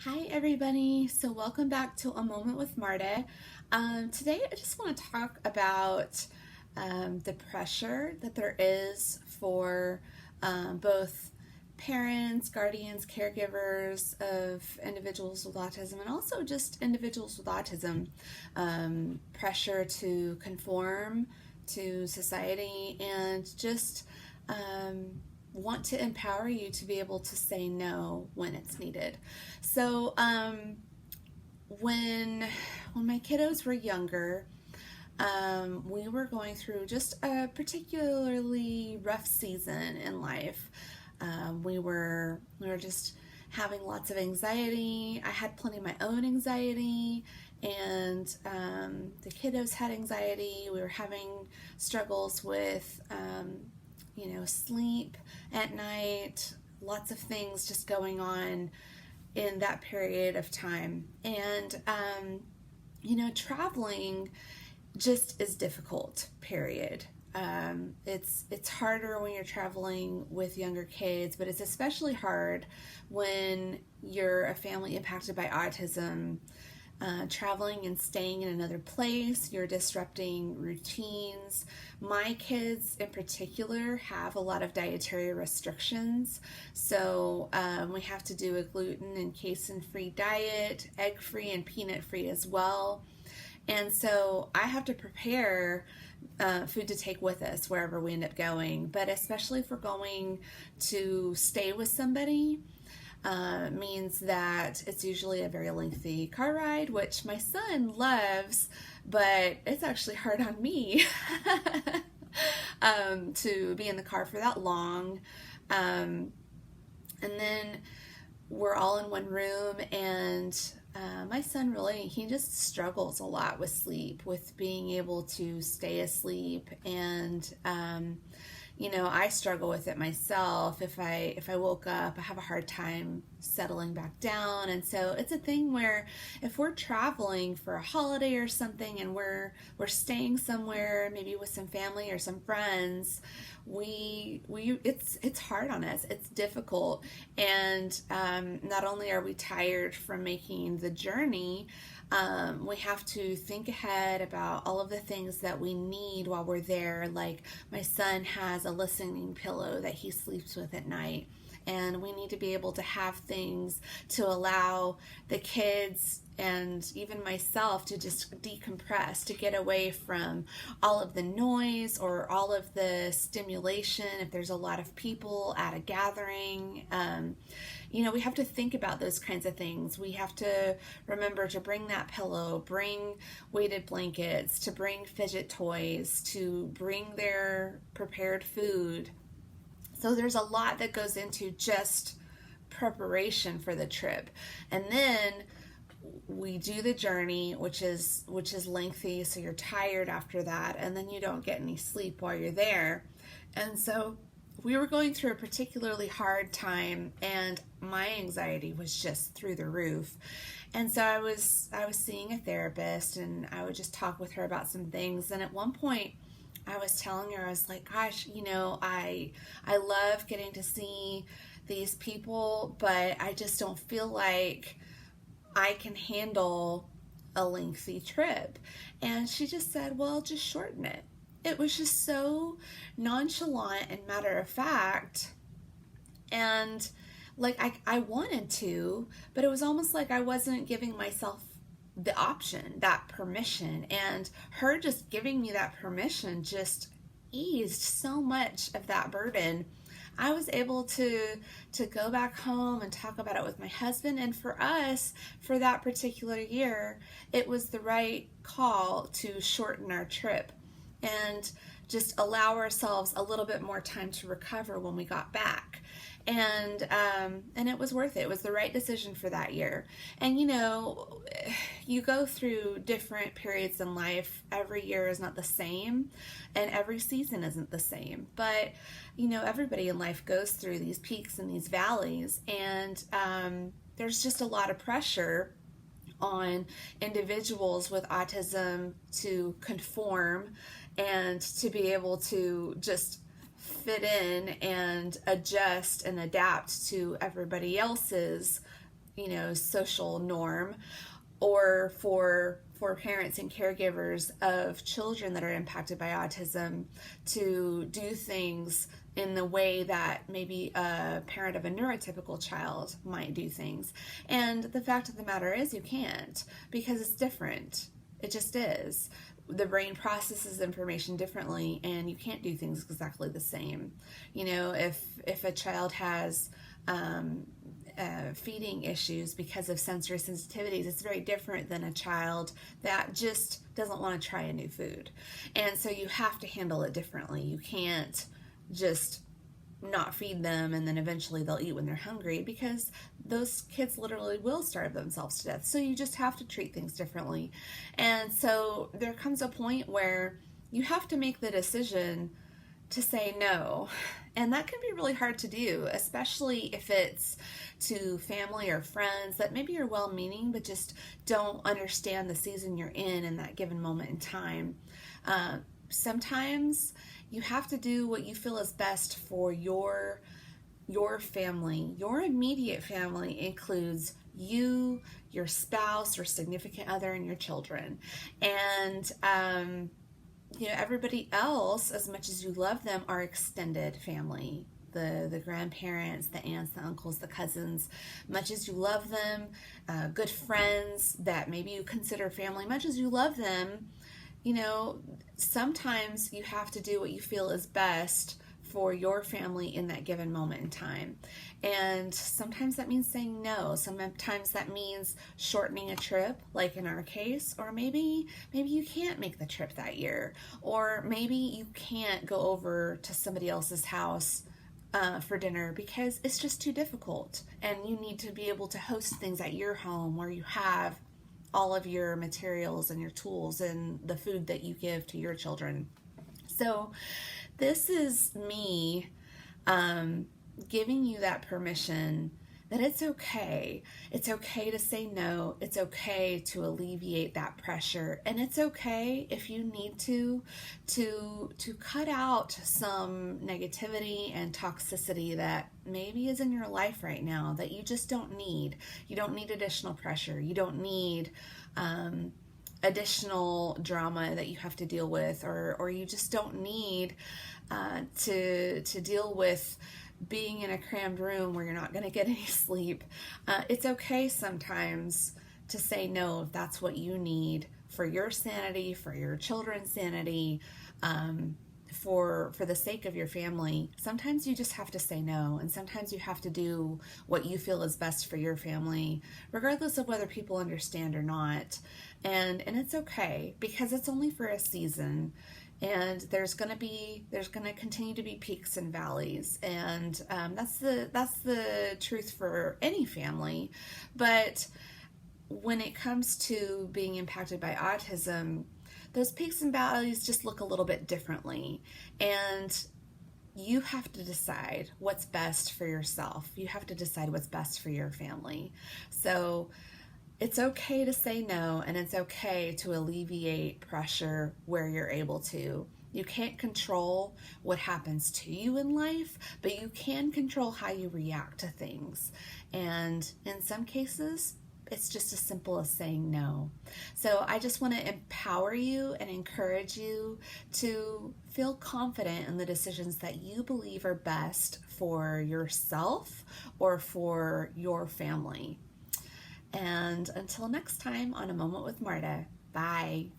Hi, everybody. So, welcome back to A Moment with Marta. Today, I just want to talk about the pressure that there is for both parents, guardians, caregivers of individuals with autism, and also just individuals with autism. Pressure to conform to society and just want to empower you to be able to say no when it's needed. So when my kiddos were younger, we were going through just a particularly rough season in life. We were just having lots of anxiety. I had plenty of my own anxiety, and the kiddos had anxiety. We were having struggles with sleep at night, lots of things just going on in that period of time. And, traveling just is difficult, period. It's harder when you're traveling with younger kids, but it's especially hard when you're a family impacted by autism. Traveling and staying in another place, you're disrupting routines. My kids in particular have a lot of dietary restrictions, so we have to do a gluten and casein-free diet, egg-free and peanut-free as well. And so I have to prepare food to take with us wherever we end up going, but especially if we're going to stay with somebody, means that it's usually a very lengthy car ride, which my son loves, but it's actually hard on me to be in the car for that long. And then we're all in one room, and my son he just struggles a lot with sleep, with being able to stay asleep. And I struggle with it myself. If I woke up, I have a hard time settling back down. And so it's a thing where if we're traveling for a holiday or something, and we're staying somewhere, maybe with some family or some friends, it's hard on us. It's difficult. And not only are we tired from making the journey, we have to think ahead about all of the things that we need while we're there. Like, my son has a listening pillow that he sleeps with at night, and we need to be able to have things to allow the kids and even myself to just decompress, to get away from all of the noise or all of the stimulation if there's a lot of people at a gathering. We have to think about those kinds of things. We have to remember to bring that pillow, bring weighted blankets, to bring fidget toys, to bring their prepared food. So there's a lot that goes into just preparation for the trip. And then we do the journey, which is lengthy, so you're tired after that, and then you don't get any sleep while you're there. And so we were going through a particularly hard time, and my anxiety was just through the roof. And so I was seeing a therapist, and I would just talk with her about some things. And at one point, I was telling her, I was like, gosh, I love getting to see these people, but I just don't feel like I can handle a lengthy trip. And she just said, well, just shorten it. It was just so nonchalant and matter of fact. And like, I wanted to, but it was almost like I wasn't giving myself the option, that permission. And her just giving me that permission just eased so much of that burden. I was able to go back home and talk about it with my husband. And for us, for that particular year, it was the right call to shorten our trip and just allow ourselves a little bit more time to recover when we got back. And it was worth it. It was the right decision for that year. And you go through different periods in life. Every year is not the same, and every season isn't the same. But everybody in life goes through these peaks and these valleys, and there's just a lot of pressure on individuals with autism to conform and to be able to just fit in and adjust and adapt to everybody else's social norm, or for parents and caregivers of children that are impacted by autism to do things in the way that maybe a parent of a neurotypical child might do things. And the fact of the matter is you can't, because it's different. It just is. The brain processes information differently, and you can't do things exactly the same. If a child has feeding issues because of sensory sensitivities, it's very different than a child that just doesn't want to try a new food. And so you have to handle it differently. You can't just not feed them and then eventually they'll eat when they're hungry, because those kids literally will starve themselves to death. So you just have to treat things differently. And so there comes a point where you have to make the decision to say no. And that can be really hard to do, especially if it's to family or friends that maybe you're well-meaning but just don't understand the season you're in that given moment in time. Sometimes you have to do what you feel is best for your family. Your immediate family includes you, your spouse or significant other, and your children. And everybody else, as much as you love them, are extended family. The grandparents, the aunts, the uncles, the cousins, much as you love them, good friends that maybe you consider family, much as you love them, sometimes you have to do what you feel is best for your family in that given moment in time. And sometimes that means saying no. Sometimes that means shortening a trip, like in our case, or maybe you can't make the trip that year, or maybe you can't go over to somebody else's house for dinner because it's just too difficult, and you need to be able to host things at your home where you have all of your materials and your tools and the food that you give to your children. So this is me giving you that permission that it's okay. It's okay to say no. It's okay to alleviate that pressure. And it's okay if you need to cut out some negativity and toxicity that maybe is in your life right now that you just don't need. You don't need additional pressure. You don't need additional drama that you have to deal with, or you just don't need to deal with being in a crammed room where you're not going to get any sleep. It's okay sometimes to say no if that's what you need for your sanity, for your children's sanity, for the sake of your family. Sometimes you just have to say no, and sometimes you have to do what you feel is best for your family, regardless of whether people understand or not. And it's okay, because it's only for a season. And there's going to continue to be peaks and valleys, and that's the truth for any family. But when it comes to being impacted by autism, those peaks and valleys just look a little bit differently, and you have to decide what's best for yourself. You have to decide what's best for your family. So it's okay to say no, and it's okay to alleviate pressure where you're able to. You can't control what happens to you in life, but you can control how you react to things. And in some cases, it's just as simple as saying no. So I just want to empower you and encourage you to feel confident in the decisions that you believe are best for yourself or for your family. And until next time on A Moment with Marta, bye.